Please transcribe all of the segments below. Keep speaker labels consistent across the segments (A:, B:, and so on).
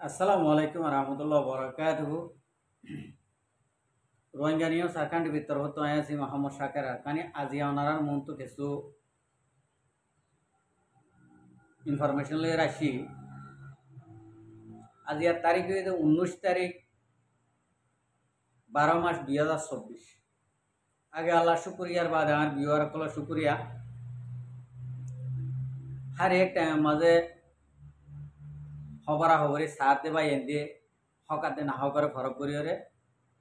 A: আসসালামু আলাইকুম রহমতুল্লাহ বরকাতুহু রোহিঙ্গা নিয়ে সারকান্ড ভিতর হতো আয়াসি মোহাম্মদ শাকের আরকানি আজিয়া ওনারার মন্তু কিছু ইনফরমেশন লিয়ে রাখি আজিয়ার তারিখ হয়ে 19 তারিখ 12 মাস 2024 আগে আল্লাহ শুক্রিয়ার বাদ আমার বিওয়ার কল শুক্রিয়া हर एक टाइम মাঝে খবরা খবরি সাথ দেবা এনে হকাতে না হকারে ফরক করিয়রে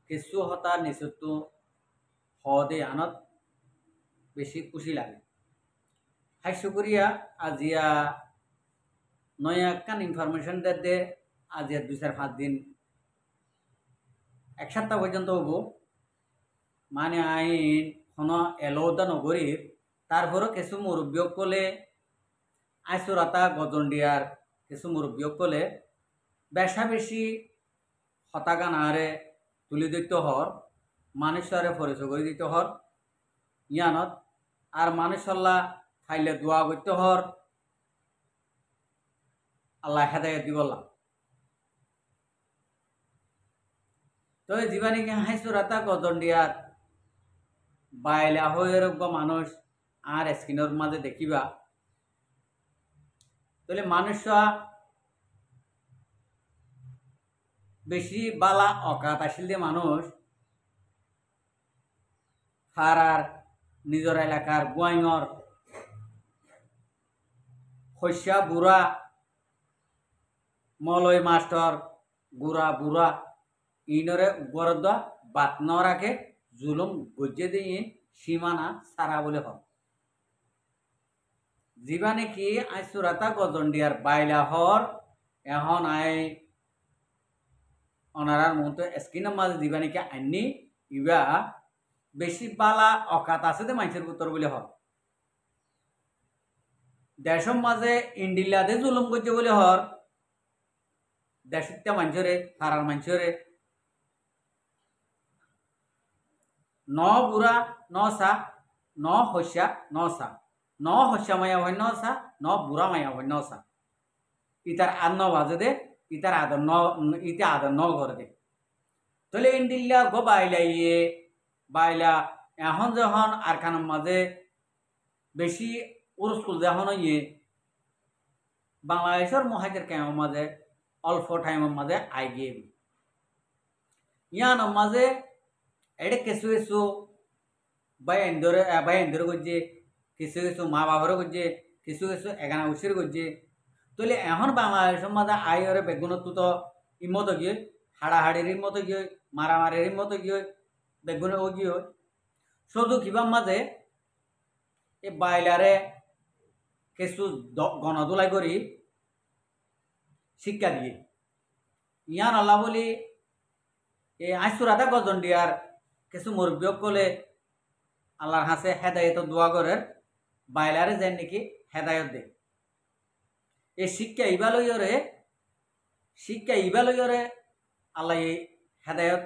A: কিছু হতা নিচুতো হদে আনত বেশি খুশি লাগে হাই শুক্রিয়া আজিয়া নয়া কান ইনফরমেশন দে আজিয়া 2-5 দিন এক সপ্তাহ পর্যন্ত হবো মানে আইন কোনো এলোদা নগরীর তারপরও কিছু মুরব্বী কলে আইসুরাতা গজন্ডিয়ার কিছু মুরব্বী কলে বেশা বেশি হতাগান আরে তুলি দিতে হর মানুষরে পরিচয় করে দিতে হর ইয়ানত আর মানুষল্লা খাইলে দোয়া করতে হর আল্লাহ হেদায়ত দিবল্লা তো জীবানীকে হাইসুরাতা গজন্ডিয়ার বাইলা হয়ে মানুষ আর স্ক্রিনের মাঝে দেখিবা তাহলে মানুষ বেশি বালা অকাত আসিল দিয়ে মানুষ ফারার নিজের এলাকার গুয়াইঙর শস্যা বুড়া মলয় মাস্টার গুড়া বুড়া ইনরে গরদ বাত ন রাখে জুলুম গজ্জে দিয়ে সীমানা সারা বলে হল জীবানে কি আই সুরাতা গজন্ডিয়ার বাইলা হর এখন আই অনারার মতো স্কিনের মাঝে জীবানীকে আইনি ইবা বেশি বালা অকাত আছে দে মানুষের উত্তর বলে হর দেশের মাঝে ইন্ডিলাদে জুলুম করছে বলে হর দেশিত্যা মানুষরে ফারার মানুষরে ন বুড়া ন সা ন হস্যা ন সা ন হস্যা মায়া হয় ন সা ন বুড়া মায়া হয় ন সা ইতার আর ন বাজে দে ইতার আদর ন ইতে আদর ন করে দে তাহলে ইন্ডিল্লা গো বাইলা ইয়ে বাইলা এখন যখন আরখানের মাঝে বেশি উরস্কুল যখন ইয়ে বাংলাদেশের মহাজের ক্যামের মাঝে অল্প টাইমের মাঝে আই গিয়ে ইয়ানোর মাঝে এটা কিছু কিছু বাইন্দরে করছে কিছু কিছু মা বাবারও করছে কিছু কিছু এগানা উচির করছে তাহলে এখন বাংলাদেশের মাঝে আইরে বেগুন তো ইমত গিয়ে হাড়াহাড়ির মতো গিয়ে মারামারির মতো গিয়ে বেগুনে ও গিয়ে শুধু কিবার মাঝে এই বাইলারে কিছু গণদোলাই করি শিক্ষা দিয়ে ইয়ান আল্লাহ বলি এই আইসুরাতা গজন্ডিয়ার কিছু মুরব্বী কলে আল্লাহর হাসে হেদায়ত দোয়া করে বাইলারে যায় নাকি হেদায়ত দে এই শিক্ষা ইবালয়রে আল্লাহ এই হেদায়ত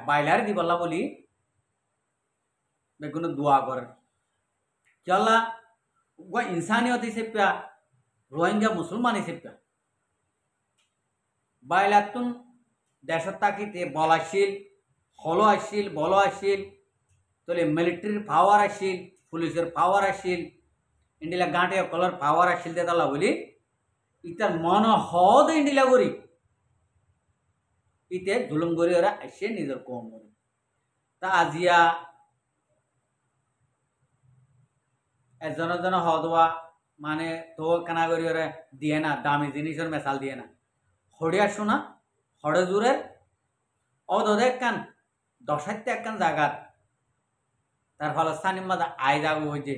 A: বাইলারে দিবল্লা বলি বেগুন দোয়া করে কি আল্লাহ ইনসানিয়ত হিসেবে রোহিঙ্গা মুসলমান হিসেবে বাইলাতুন দেশের তাকিতে বল আসিল হলো আসিল বল আসিল তাহলে মিলিটারির পাওয়ার আসিল পুলিশের পাওয়ার আসিল ইন্ডিলা গাঁটে কলার পাওয়ার আসিল দেতালা বলি ইতার মন হদ ইন্ডিলা করি ইতে জুলুম করি ওরা আসে নিজের কম করি তা আজিয়া এজন হদওয়া মানে তো কেনা করি ওরা দিয়ে না দামি জিনিসের মেশাল দিয়ে না হড়িয়া শোনা হড়ে জোরের অদে কান 10 একখান জায়গাত তার ফলস্থানীর মাঝে আয় যাবো হয়েছে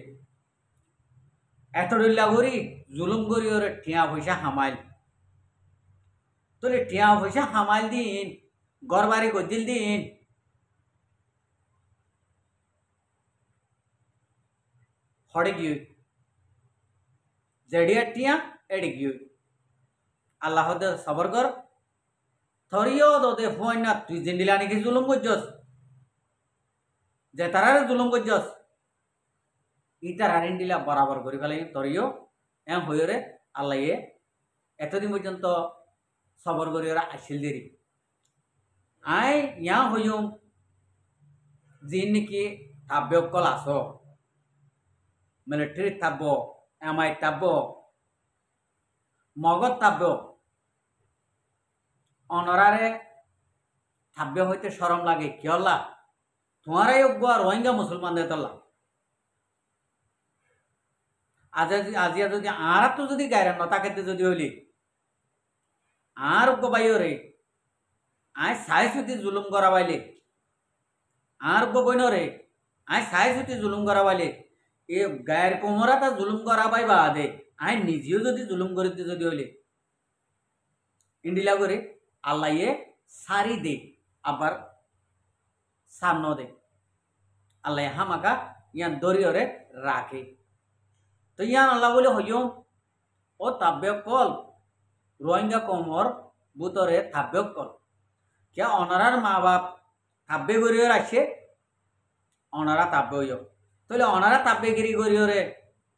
A: এত ডিল্লা করি জুলুম করি ওরে টিয়া পয়সা হামাইল তোলে টিয়া পয়সা হামাইল দিন ঘর বাড়ি গদিল দিন হড়ে গিয়ে জেডিয়া টিয়া এড়ে গিয়ে আল্লাহ সবর কর থরিও দোদে ফোন না তুই জিন্দিলা নাকি জুলুম করছস যে তারারে জুলুম করছস ইতার আরিন্ডিলা বরাবর করে ফেলাই তরিও এম হইরে আল্লাহ এতদিন পর্যন্ত সবর করি ওরা আসিল দেরি আই ইয়া হইম যিন নাকি তাব্যকল আস মিলিটারি তাব্য এমআই তাব্য মগজ তাব্য অনরারে তাব্য হইতে সরম লাগে কিয়লা তোমারাই রোহিঙ্গা মুসলমান দে তল্লা আজিয়া যদি আর তো যদি গায়রা নতাকে যদি হইলি আর বাইরে আই সাই সুতি জুলুম করা বাইলে আর বইন রে আই সাই সুতি জুলুম করা বাইলে এ গায়ের কোমরা তা জুলুম করা পাই বা দে আই নিজেও যদি জুলুম করিতে যদি হইলে ইন্ডিলা করে আল্লাহ ইয়ে সারি দে আবার সামনে দে আল্লাহ হামাকা ইয়ান দরিয়রে রাখে তো ইয়ান আল্লাহ বলে হইও ও তাব্য কল রোহিঙ্গা কমর বুতরে তাব্য কল क्या অনারার মা বাপ তাব্যে গরিও রাখছে অনারা তাব্য হইও তাহলে অনারা তাব্যগিরি গরিওরে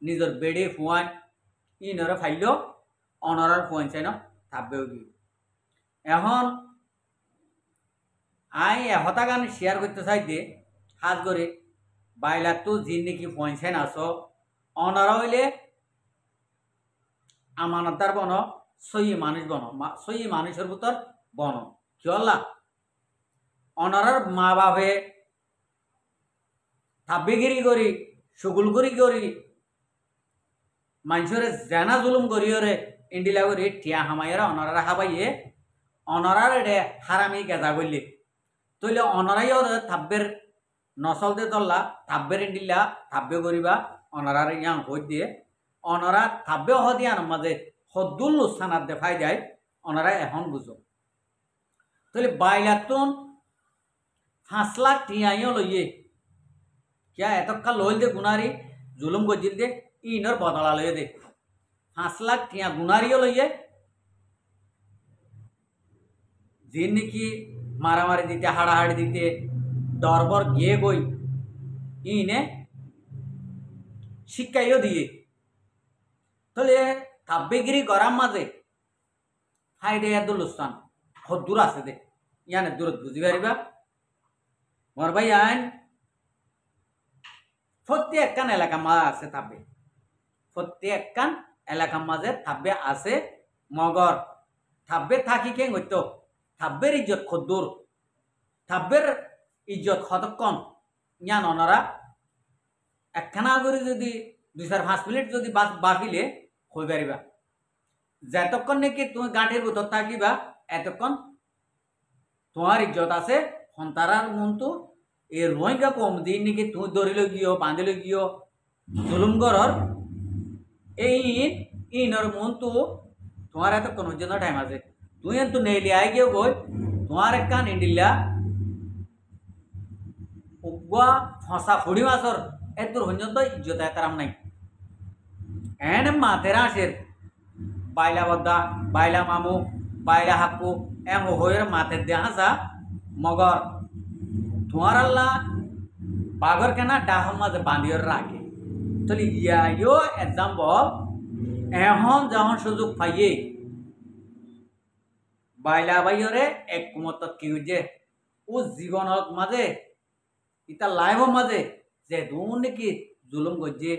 A: নিজের বেড়ে ফুয়ান ইনরে ফাইল অনারার ফুয়ান চাই না তাব্য গিয়ে এখন আই এহতা গান শেয়ার করতে চাই দে হাজ করে বাইলা তো যিন নাকি ফুয়ান চাই না আস অনারা হইলে আমানতদার বন সই মানুষ বন সই মানুষের ভিতর বন কিয়লা অনারার মা বাপে তাব্যগিরি করি সুগুলগুরি করি মানুষরে জানা জুলুম করিওরে ইন্ডিলা করি টিয়া হামাইরা অনারা হাবাইয়ে অনারার এডে হারামি গেজা করলে তৈলে অনারাইও তাব্যের নসল দে তল্লা তাব্যের ইন্ডিলা তাব্য করিবা অনারার ইয়াং হই দিয়ে অনারা তাব্য হদিয়ান মাঝে হদ্দুল লুস্থানার দেখাই যায় অনারা এখন বুঝো তাহলে বাইলাতুন 5 লাখ টিয়াইও লইয়ে क्या এতকা লইল দে গুনারি জুলুম গজিল দে ইনর বদলা লইয়ে দে 5 লাখ টিয়া গুনারিও লইয়ে যিন নাকি মারামারি দিতে হাড়াহাড়ি দিতে দরবর গিয়ে গই ইনে শিক্ষাইও দিয়ে তাহলে তাব্যগিরি গরাম মাঝে ফাইডে আব্দুলস্তান খুব দূর আছে দে ইয়ানে দূরত বুঝি পারিবা মোর ভাই আইন প্রত্যেকখান এলাকা মাঝে আছে থাকবে প্রত্যেকখান এলাকা মাঝে থাকবে আছে মগর থাকবে থাকি কে হইতো থাকবের ইজ্জত খদ্দুর থাকবের ইজ্জত কতক্ষণ ইয়ান ওনারা একখানা করে যদি 2-5 মিনিট যদি বাকিলে হয়ে পারিবা যতক্ষণ নাকি তুমি গাঁঠির ভিতর থাকিবা এতক্ষণ তোমার ইজ্জত আছে সন্তারার মনটো এই রোহিঙ্গা কম দিন নাকি তুমি ধরিল গিয়ে বাঁধিল গিয়ে জুলুম করর এই ইনর মনটো তোমার এতক্ষণ পর্যন্ত টাইম আছে তুই তো নেইলি আই গিয়ে বই তোমার একখান ইন্ডিলা উগুয়া ফসা ফুড়ি মাছর এত পর্যন্ত ইজ্জত এতারাম নাই এনে মাতের আসের বাইলা বদ্দা বাইলা মামু বাইলা হাপ্পু এম হয়ের মাতের দেহাসা মগর তোমার আল্লাহ বাগর কেনা ডাহর মাঝে বাঁধিয়ে রাখে তাহলে ইয়াইও এক্সাম্পল এখন যখন সুযোগ পাইয়ে বাইলা বাইরে এক কুমত কি যে ও জীবনের মাঝে ইতা লাইফের মাঝে যে দূর নাকি জুলুম করছে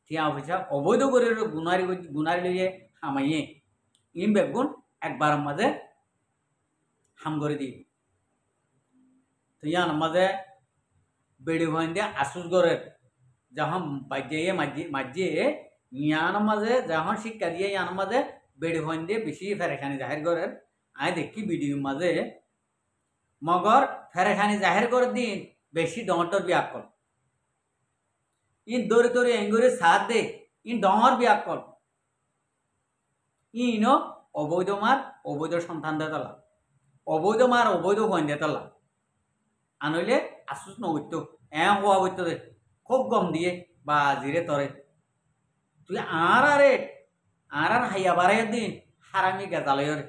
A: ঠিয়া পয়সা অবৈধ করে গুনারি লইয়ে হামাইয়ে ইম বেগুন একবার মাঝে হাম করে দিই তো ইয়ান মাঝে বেড়ি ভয়েন দিয়ে আসুস গড়ের যখন বাজিয়ে মাজিয়ে ইয়ান মাঝে যখন শিক্ষা দিয়ে ইয়ান মাঝে বেড়ি ভয়েন দিয়ে বেশি ফেরেখানি জাহের গড়ের আয় দেখি ভিডিও মাঝে মগর ফেরেখানি জাহের করে দিন বেশি ডমটর বিয়াক কর ইন দৌড়ে দৌড়ে এঙ্গুরে সাথ দে ইন ডমর বিয়াক কর ইনো অবৈধ মার অবৈধ সন্তান দে তলা অবৈধ মার অবৈধ হইন দে তলা আনইলে আসুস নগত্য হওয়া বইত দে খুব গম দিয়ে বা জিরে তরে তুই আর হাইয়া বাড়াই দিন হারামি গেজালয় রে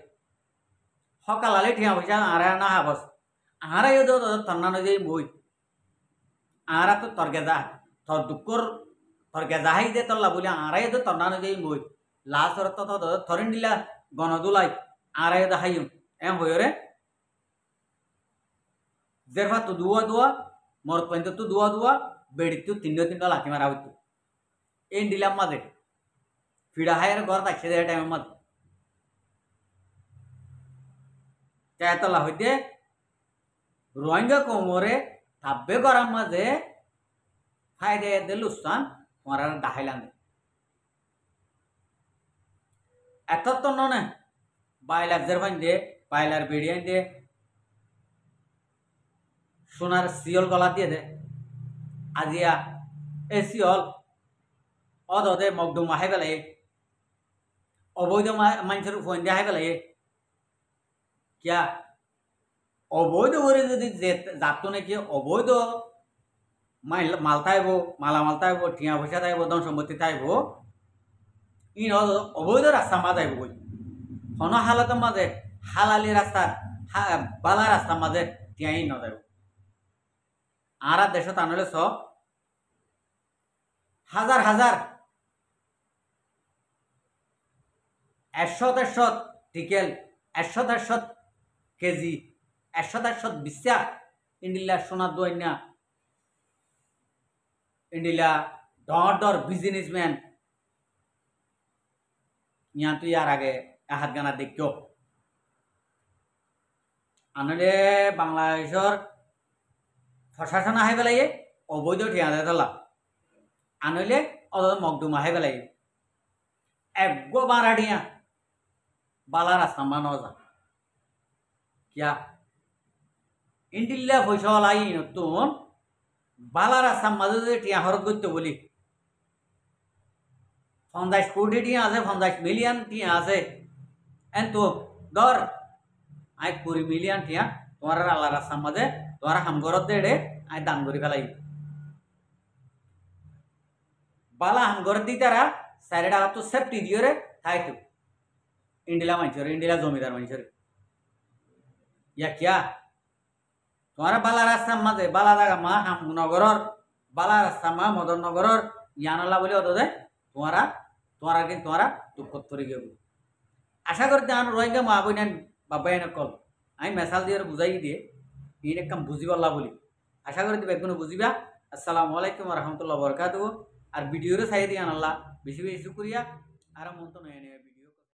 A: সকালে ঠিয়া পয়সা আর না হাবস আরাইও তো তন্না নই বই আর তো তর গেজা তোর দুঃখর তোর গেজা হাই দে তল্লা বলে আরাই তো তন্না নই বই লাস্ট তো থরিন দিলা গণদুলাই আরে দেখাইম এম হইরে জেরফা তো দুয়া দুয়া মর পয়েন্ট তো দুয়া দুয়া বেড়ি তো তিনটা লাথি মারা হইতো এন দিলাম মাঝে ফিডা হায়ের ঘর থাকছে দেয় টাইমের মাঝে চায়তলা হইতে রোহিঙ্গা কোমরে থাব্বে করার মাঝে ফায়দে দিল উস্তান তোমার দাহাইলাম এত তো নয় বাইলার জেরফাইন দে বাইলার বেড়িয়ান দে সোনার সিয়ল গলা দিয়ে দে আজিয়া এ সিয়ল অদে মকদুম আহাই পেলাই অবৈধ মানুষের ফোন দিয়ে আহাই পেলাই কিয়া অবৈধ করে যদি যাতো নাকি অবৈধ মাল থাকবো মালামাল থাকবো টিয়া পয়সা থাকবো ধন সম্পত্তি থাকবো ইন অবৈধ রাস্তা মা যাইব বই হন হালাতের মাঝে হালালি রাস্তার বালা রাস্তার মাঝে টিয়াই ন যাইব আর দেশত আনলে সব হাজার হাজার 100 টিকেল 100 কেজি 100 বিশ্বাস ইন্ডিলা সোনা দোয়াইনা ইন্ডিলা ডর বিজনেসম্যান ইয়া তুই আর আগে হাত গানা দেখো আনলে বাংলাদেশের প্রশাসন আহে পেলাই অবৈধ ঠিয়া দেলা আনলে মকদুম আহে পেলাই একগো বারাডিয়া বালা রাস্তা মানো যা কিয়া ইন্ডিল্লা পয়সা লাই নতুন বালা রাস্তার মাঝে যদি টিয়া হরত করতে বলি 50 কোটি টিয়া আছে 50 মিলিয়ন টিয়া আছে এন তো ধর 20 মিলিয়ন টিয়া তোমার আল্লাহ রাস্তার মাঝে তোমার হামগরত দেড়ে আই দান করে ফেলাই বালা হামগরত দি তারা 4 টাকা তো সেফটি দিয়ে রে থাইতো ইন্ডিলা মানুষের ইন্ডিলা জমিদার মানুষের ইয়া কিয়া তোমার বালা রাস্তার মাঝে বালা জায়গা মা হামনগরের বালা রাস্তা মা মদননগরের ইয়ানলা বলে অত দেয় তোমারা কিন্তু তোমারা দুঃখ করে গেব আশা করি আন রোহিঙ্গা মা বইনান বাবাইন কল আমি মেসাল দিয়ে বুঝাই দিয়ে ইন একদম বুঝিবাল্লা বলি আশা করি তুমি একগুলো বুঝিবা আসসালামু আলাইকুম রহমতুল্লাহ বরকাতুহু আর ভিডিওরে চাই দিয়ে আনাল্লাহ বেশি বেশি শুক্রিয়া আর মন তো নয়